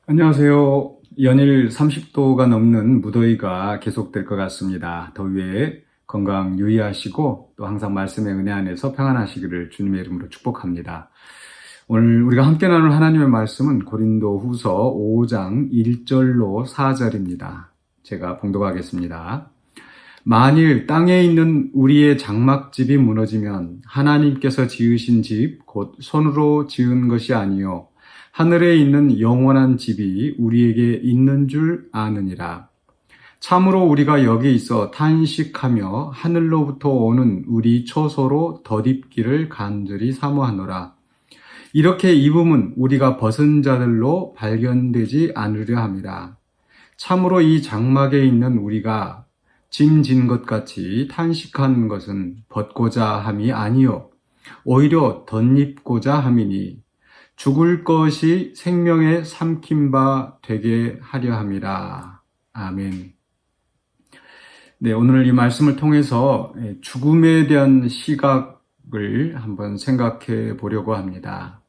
안녕하세요. 연일 30도가 넘는 무더위가 계속될 것 같습니다. 더위에 건강 유의하시고 또 항상 말씀의 은혜 안에서 평안하시기를 주님의 이름으로 축복합니다. 오늘 우리가 함께 나눌 하나님의 말씀은 고린도 후서 5장 1절로 4절입니다. 제가 봉독하겠습니다. 만일 땅에 있는 우리의 장막집이 무너지면 하나님께서 지으신 집, 곧 손으로 지은 것이 아니요 하늘에 있는 영원한 집이 우리에게 있는 줄 아느니라. 참으로 우리가 여기 있어 탄식하며 하늘로부터 오는 우리 처소로 덧입기를 간절히 사모하노라. 이렇게 입음은 우리가 벗은 자들로 발견되지 않으려 함이라. 참으로 이 장막에 있는 우리가 짐진 것 같이 탄식한 것은 벗고자 함이 아니요 오히려 덧입고자 함이니 죽을 것이 생명의 삼킨 바 되게 하려 함이라. 아멘. 네, 오늘 이 말씀을 통해서 죽음에 대한 시각을 한번 생각해 보려고 합니다.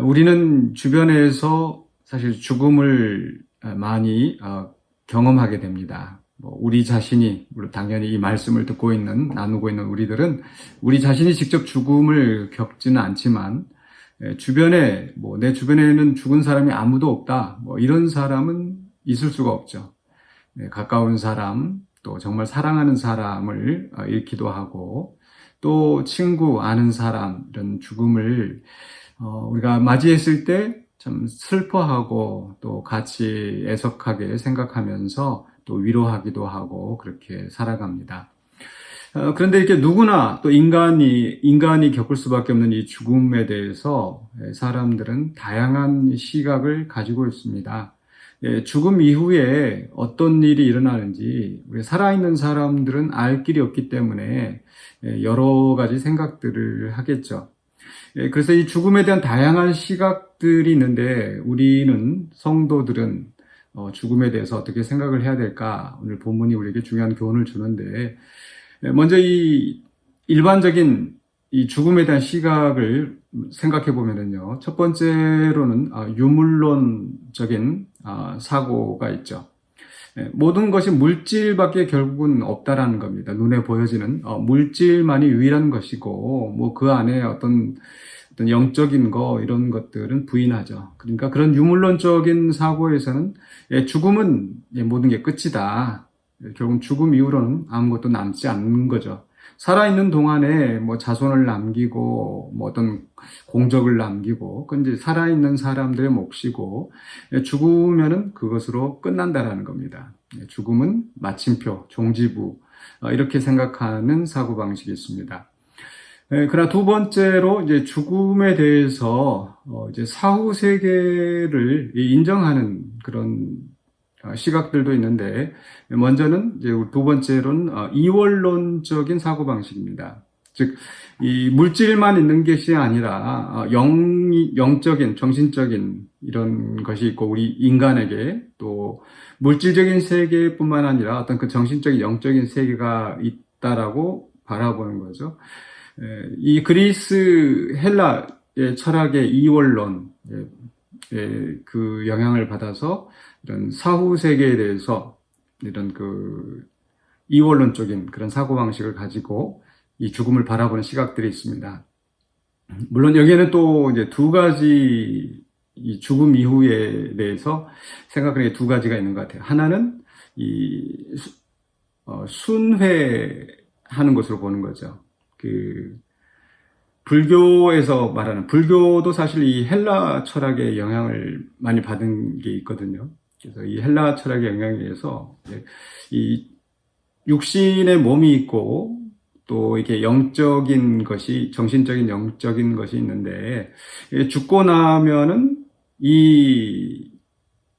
우리는 주변에서 사실 죽음을 많이 경험하게 됩니다. 우리 자신이, 물론 당연히 이 말씀을 듣고 있는, 나누고 있는 우리들은 우리 자신이 직접 죽음을 겪지는 않지만 주변에, 내 주변에는 죽은 사람이 아무도 없다, 이런 사람은 있을 수가 없죠. 가까운 사람, 또 정말 사랑하는 사람을 잃기도 하고, 또 친구, 아는 사람, 이런 죽음을 우리가 맞이했을 때 참 슬퍼하고 또 같이 애석하게 생각하면서 또 위로하기도 하고 그렇게 살아갑니다. 그런데 이렇게 누구나 또 인간이 겪을 수밖에 없는 이 죽음에 대해서 사람들은 다양한 시각을 가지고 있습니다. 죽음 이후에 어떤 일이 일어나는지 우리 살아있는 사람들은 알 길이 없기 때문에 여러 가지 생각들을 하겠죠. 그래서 이 죽음에 대한 다양한 시각들이 있는데 우리는 성도들은 죽음에 대해서 어떻게 생각을 해야 될까? 오늘 본문이 우리에게 중요한 교훈을 주는데 먼저 이 일반적인 이 죽음에 대한 시각을 생각해 보면은요, 첫 번째로는 유물론적인 사고가 있죠. 모든 것이 물질밖에 결국은 없다라는 겁니다. 눈에 보여지는 물질만이 유일한 것이고 그 안에 어떤 영적인 거 이런 것들은 부인하죠. 그러니까 그런 유물론적인 사고에서는 죽음은 모든 게 끝이다. 결국 죽음 이후로는 아무것도 남지 않는 거죠. 살아있는 동안에 자손을 남기고 어떤 공적을 남기고 그건 이제 살아있는 사람들의 몫이고 죽으면은 그것으로 끝난다라는 겁니다. 죽음은 마침표, 종지부 이렇게 생각하는 사고방식이 있습니다. 그러나 두 번째로 이제 죽음에 대해서 이제 사후 세계를 인정하는 그런 시각들도 있는데 먼저는 이제 두 번째로는 이원론적인 사고방식입니다. 즉, 이 물질만 있는 것이 아니라 영적인, 정신적인 이런 것이 있고 우리 인간에게 또 물질적인 세계뿐만 아니라 어떤 그 정신적인, 영적인 세계가 있다라고 바라보는 거죠. 이 그리스 헬라의 철학의 이원론, 그 영향을 받아서 이런 사후 세계에 대해서 이런 그 이원론적인 그런 사고방식을 가지고 이 죽음을 바라보는 시각들이 있습니다. 물론 여기에는 또 이제 두 가지 이 죽음 이후에 대해서 생각하는 게 두 가지가 있는 것 같아요. 하나는 이 순회하는 것으로 보는 거죠. 불교에서 말하는, 불교도 사실 이 헬라 철학의 영향을 많이 받은 게 있거든요. 그래서 이 헬라 철학의 영향에 의해서 이 육신의 몸이 있고 또 이렇게 영적인 것이, 정신적인 영적인 것이 있는데 죽고 나면은 이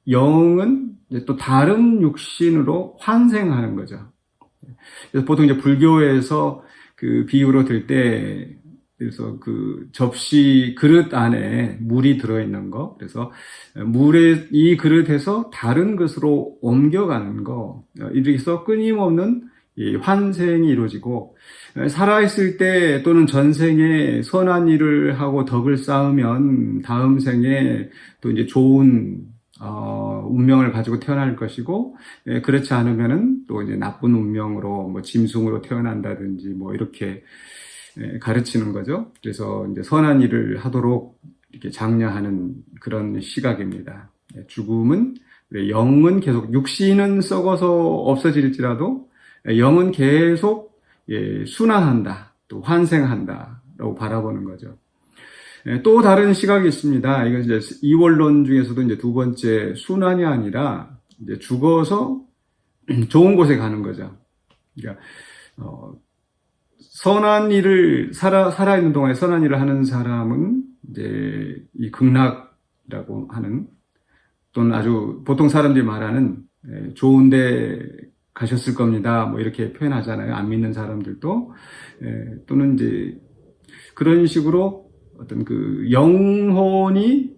영은 또 다른 육신으로 환생하는 거죠. 그래서 보통 이제 불교에서 그 비유로 들 때, 그래서 그 접시 그릇 안에 물이 들어있는 거, 그래서 이 그릇에서 다른 것으로 옮겨가는 거, 이렇게 해서 끊임없는 이 환생이 이루어지고, 살아있을 때 또는 전생에 선한 일을 하고 덕을 쌓으면 다음 생에 또 이제 좋은 운명을 가지고 태어날 것이고, 그렇지 않으면은 또 이제 나쁜 운명으로 뭐 짐승으로 태어난다든지 뭐 이렇게 가르치는 거죠. 그래서 이제 선한 일을 하도록 이렇게 장려하는 그런 시각입니다. 죽음은 영은 계속, 육신은 썩어서 없어질지라도 영은 계속 순환한다, 또 환생한다라고 바라보는 거죠. 또 다른 시각이 있습니다. 이건 이제 이원론 중에서도 이제 두 번째, 순환이 아니라 이제 죽어서 좋은 곳에 가는 거죠. 그러니까 선한 일을 살아있는 동안에 선한 일을 하는 사람은 이제 이 극락이라고 하는, 또는 아주 보통 사람들이 말하는 좋은데 가셨을 겁니다, 뭐 이렇게 표현하잖아요. 안 믿는 사람들도. 또는 이제 그런 식으로 어떤 그 영혼이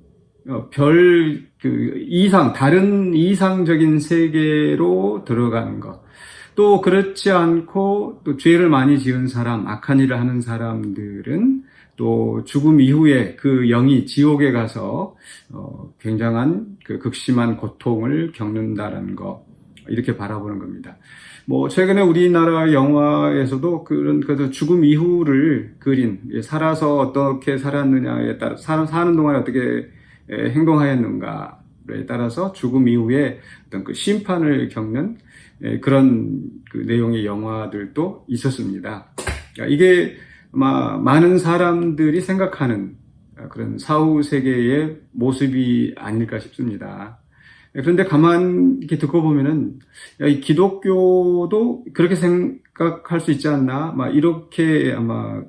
다른 이상적인 세계로 들어가는 것. 또 그렇지 않고 또 죄를 많이 지은 사람, 악한 일을 하는 사람들은 또 죽음 이후에 그 영이 지옥에 가서 굉장한 그 극심한 고통을 겪는다라는 거, 이렇게 바라보는 겁니다. 뭐 최근에 우리나라 영화에서도 그래서 죽음 이후를 그린, 살아서 어떻게 살았느냐에 따라, 사는 동안에 어떻게 행동하였는가에 따라서 죽음 이후에 어떤 그 심판을 겪는 그런 그 내용의 영화들도 있었습니다. 이게 아마 많은 사람들이 생각하는 그런 사후 세계의 모습이 아닐까 싶습니다. 그런데 가만 이렇게 듣고 보면은, 이 기독교도 그렇게 생각할 수 있지 않나? 막 이렇게 아마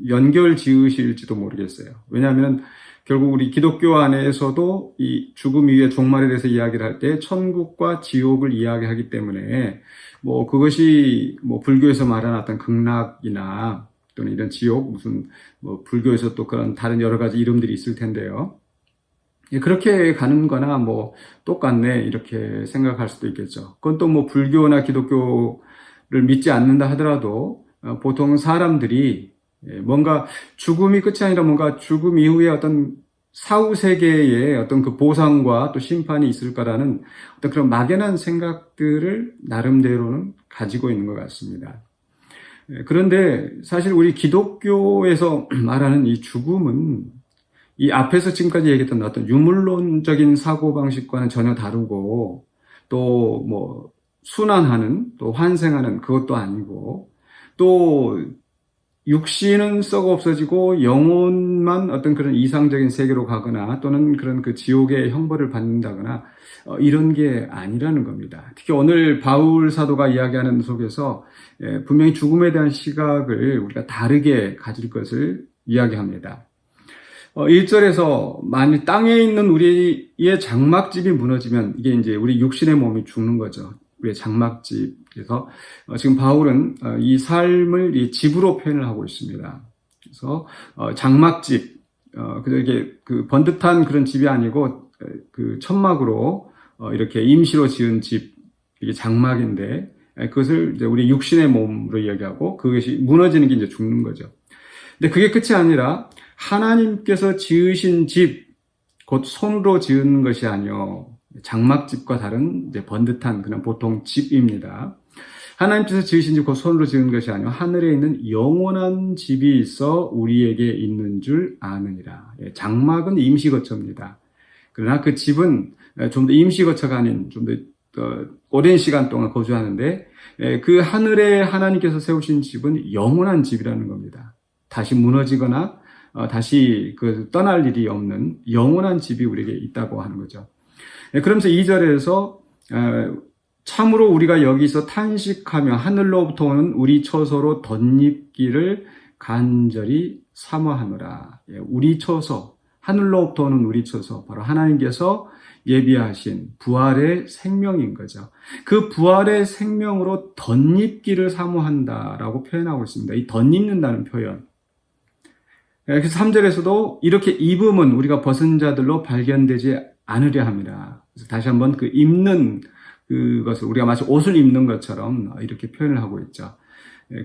연결 지으실지도 모르겠어요. 왜냐하면 결국 우리 기독교 안에서도 이 죽음 이후의 종말에 대해서 이야기를 할 때 천국과 지옥을 이야기하기 때문에, 뭐 그것이 뭐 불교에서 말하는 어떤 극락이나 또는 이런 지옥, 무슨 뭐 불교에서 또 그런 다른 여러 가지 이름들이 있을 텐데요. 그렇게 가는 거나 뭐 똑같네, 이렇게 생각할 수도 있겠죠. 그건 또 뭐 불교나 기독교를 믿지 않는다 하더라도 보통 사람들이 뭔가 죽음이 끝이 아니라 뭔가 죽음 이후에 어떤 사후 세계에 어떤 그 보상과 또 심판이 있을 거라는 어떤 그런 막연한 생각들을 나름대로는 가지고 있는 것 같습니다. 그런데 사실 우리 기독교에서 말하는 이 죽음은 이 앞에서 지금까지 얘기했던 어떤 유물론적인 사고방식과는 전혀 다르고, 또 뭐 순환하는, 또 환생하는 그것도 아니고, 또 육신은 썩어 없어지고 영혼만 어떤 그런 이상적인 세계로 가거나 또는 그런 그 지옥의 형벌을 받는다거나 이런 게 아니라는 겁니다. 특히 오늘 바울 사도가 이야기하는 속에서 분명히 죽음에 대한 시각을 우리가 다르게 가질 것을 이야기합니다. 1절에서 만일 땅에 있는 우리의 장막집이 무너지면, 이게 이제 우리 육신의 몸이 죽는 거죠. 우리의 장막집에서 지금 바울은 이 삶을 이 집으로 표현을 하고 있습니다. 그래서 장막집, 그래서 이게 그 번듯한 그런 집이 아니고 그 천막으로 이렇게 임시로 지은 집, 이게 장막인데, 그것을 이제 우리 육신의 몸으로 이야기하고, 그것이 무너지는 게 이제 죽는 거죠. 근데 그게 끝이 아니라 하나님께서 지으신 집, 곧 손으로 지은 것이 아니요, 장막집과 다른 이제 번듯한 그냥 보통 집입니다. 하나님께서 지으신 집, 곧 손으로 지은 것이 아니요, 하늘에 있는 영원한 집이 있어 우리에게 있는 줄 아느니라. 장막은 임시거처입니다. 그러나 그 집은 좀 더 임시거처가 아닌 좀 더 오랜 시간 동안 거주하는데, 그 하늘에 하나님께서 세우신 집은 영원한 집이라는 겁니다. 다시 무너지거나 다시 그 떠날 일이 없는 영원한 집이 우리에게 있다고 하는 거죠. 그러면서 2절에서 참으로 우리가 여기서 탄식하며 하늘로부터 오는 우리 처소로 덧입기를 간절히 사모하노라. 우리 처소, 하늘로부터 오는 우리 처소, 바로 하나님께서 예비하신 부활의 생명인 거죠. 그 부활의 생명으로 덧입기를 사모한다라고 표현하고 있습니다. 이 덧입는다는 표현. 그래서 3절에서도 이렇게 입음은 우리가 벗은 자들로 발견되지 않으려 합니다. 그래서 다시 한번 그 입는 그것을 우리가 마치 옷을 입는 것처럼 이렇게 표현을 하고 있죠.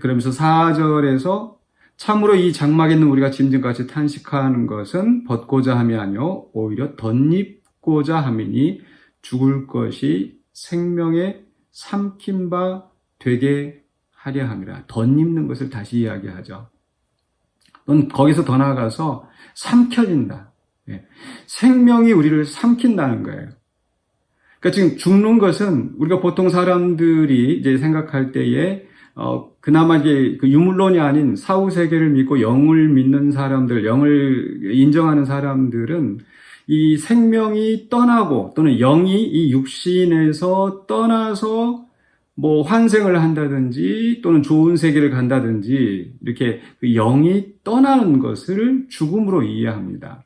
그러면서 4절에서 참으로 이 장막에 있는 우리가 짐승같이 탄식하는 것은 벗고자 함이 아니요 오히려 덧입고자 함이니 죽을 것이 생명의 삼킨 바 되게 하려 함이라. 덧입는 것을 다시 이야기하죠. 넌 거기서 더 나아가서 삼켜진다. 생명이 우리를 삼킨다는 거예요. 그러니까 지금 죽는 것은 우리가 보통 사람들이 이제 생각할 때에 그나마 이제 그 유물론이 아닌 사후 세계를 믿고 영을 믿는 사람들, 영을 인정하는 사람들은 이 생명이 떠나고 또는 영이 이 육신에서 떠나서 뭐 환생을 한다든지 또는 좋은 세계를 간다든지 이렇게 그 영이 떠나는 것을 죽음으로 이해합니다.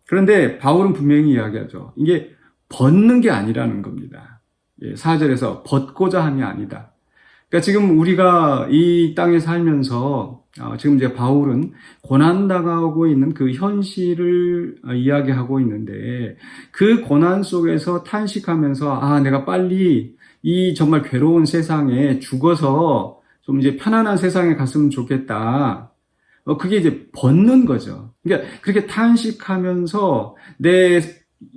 그런데 바울은 분명히 이야기하죠. 이게 벗는 게 아니라는 겁니다. 4절에서 벗고자 함이 아니다. 그러니까 지금 우리가 이 땅에 살면서 지금 이제 바울은 고난당하고 있는 그 현실을 이야기하고 있는데 그 고난 속에서 탄식하면서 내가 빨리 이 정말 괴로운 세상에 죽어서 좀 이제 편안한 세상에 갔으면 좋겠다. 그게 이제 벗는 거죠. 그러니까 그렇게 탄식하면서 내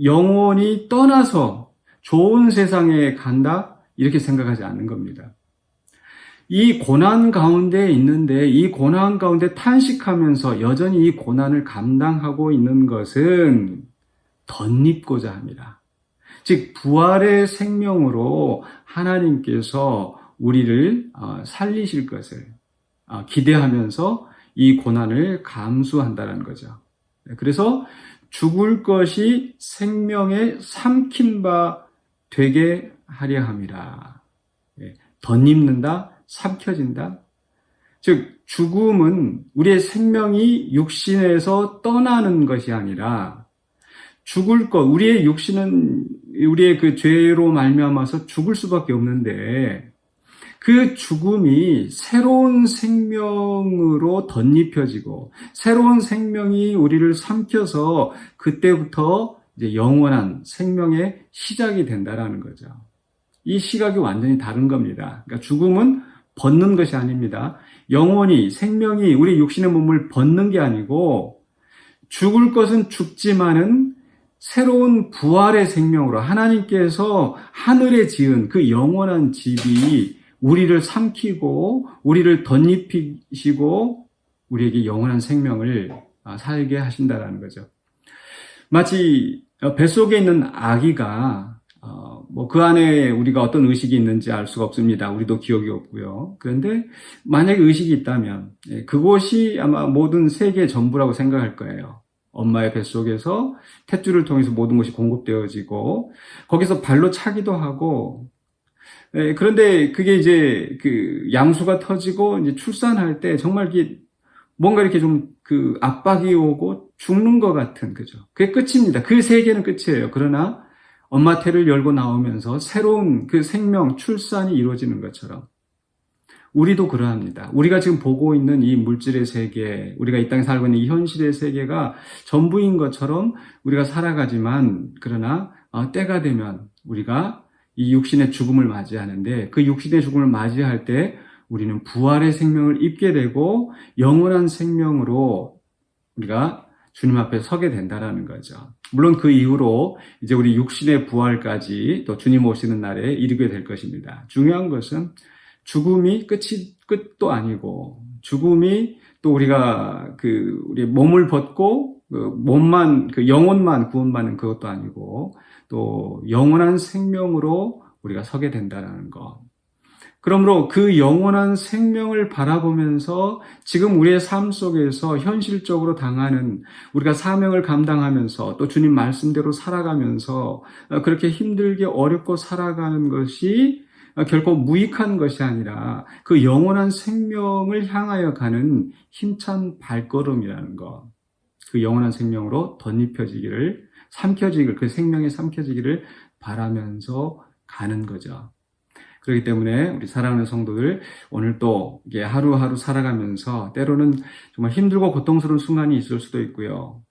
영혼이 떠나서 좋은 세상에 간다? 이렇게 생각하지 않는 겁니다. 이 고난 가운데 있는데 이 고난 가운데 탄식하면서 여전히 이 고난을 감당하고 있는 것은 덧입고자 합니다. 즉 부활의 생명으로 하나님께서 우리를 살리실 것을 기대하면서 이 고난을 감수한다는 거죠. 그래서 죽을 것이 생명의 삼킨 바 되게 하려 함이라. 덧입는다, 삼켜진다. 즉 죽음은 우리의 생명이 육신에서 떠나는 것이 아니라 죽을 것, 우리의 육신은 우리의 그 죄로 말미암아서 죽을 수밖에 없는데 그 죽음이 새로운 생명으로 덧입혀지고 새로운 생명이 우리를 삼켜서 그때부터 이제 영원한 생명의 시작이 된다라는 거죠. 이 시각이 완전히 다른 겁니다. 그러니까 죽음은 벗는 것이 아닙니다. 영혼이, 생명이 우리 육신의 몸을 벗는 게 아니고 죽을 것은 죽지만은 새로운 부활의 생명으로 하나님께서 하늘에 지은 그 영원한 집이 우리를 삼키고 우리를 덧입히시고 우리에게 영원한 생명을 살게 하신다라는 거죠. 마치 뱃속에 있는 아기가 뭐 그 안에 우리가 어떤 의식이 있는지 알 수가 없습니다. 우리도 기억이 없고요. 그런데 만약에 의식이 있다면 그곳이 아마 모든 세계의 전부라고 생각할 거예요. 엄마의 뱃속에서 탯줄을 통해서 모든 것이 공급되어지고 거기서 발로 차기도 하고 그런데 그게 이제 그 양수가 터지고 이제 출산할 때 정말 이게 뭔가 이렇게 좀 그 압박이 오고 죽는 것 같은 그죠. 그게 끝입니다. 그 세계는 끝이에요. 그러나 엄마 태를 열고 나오면서 새로운 그 생명, 출산이 이루어지는 것처럼 우리도 그러합니다. 우리가 지금 보고 있는 이 물질의 세계, 우리가 이 땅에 살고 있는 이 현실의 세계가 전부인 것처럼 우리가 살아가지만 그러나 때가 되면 우리가 이 육신의 죽음을 맞이하는데 그 육신의 죽음을 맞이할 때 우리는 부활의 생명을 입게 되고 영원한 생명으로 우리가 주님 앞에 서게 된다라는 거죠. 물론 그 이후로 이제 우리 육신의 부활까지 또 주님 오시는 날에 이르게 될 것입니다. 중요한 것은 죽음이 끝도 아니고 죽음이 또 우리가 우리 몸을 벗고 몸만 영혼만 구원받는 그것도 아니고 또 영원한 생명으로 우리가 서게 된다는 것. 그러므로 그 영원한 생명을 바라보면서 지금 우리의 삶 속에서 현실적으로 당하는 우리가 사명을 감당하면서 또 주님 말씀대로 살아가면서 그렇게 힘들게 어렵고 살아가는 것이 결코 무익한 것이 아니라 그 영원한 생명을 향하여 가는 힘찬 발걸음이라는 것. 그 영원한 생명으로 덧입혀지기를, 삼켜지기를, 그 생명에 삼켜지기를 바라면서 가는 거죠. 그렇기 때문에 우리 사랑하는 성도들 오늘 또 이게 하루하루 살아가면서 때로는 정말 힘들고 고통스러운 순간이 있을 수도 있고요.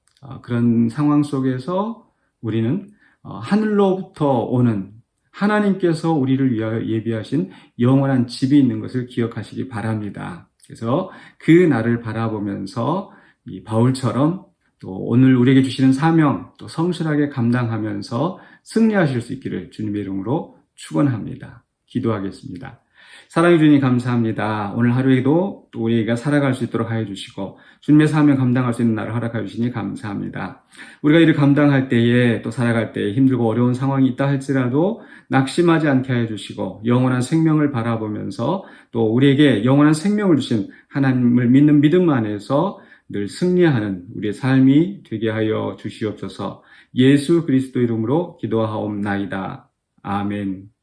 그런 상황 속에서 우리는 하늘로부터 오는 하나님께서 우리를 위하여 예비하신 영원한 집이 있는 것을 기억하시기 바랍니다. 그래서 그 날을 바라보면서 이 바울처럼 또 오늘 우리에게 주시는 사명 또 성실하게 감당하면서 승리하실 수 있기를 주님의 이름으로 축원합니다. 기도하겠습니다. 사랑해 주님 감사합니다. 오늘 하루에도 또 우리가 살아갈 수 있도록 하여 주시고 주님의 사명 감당할 수 있는 날을 허락하여 주시니 감사합니다. 우리가 이를 감당할 때에 또 살아갈 때에 힘들고 어려운 상황이 있다 할지라도 낙심하지 않게 하여 주시고 영원한 생명을 바라보면서 또 우리에게 영원한 생명을 주신 하나님을 믿는 믿음 안에서 늘 승리하는 우리의 삶이 되게 하여 주시옵소서. 예수 그리스도 이름으로 기도하옵나이다. 아멘.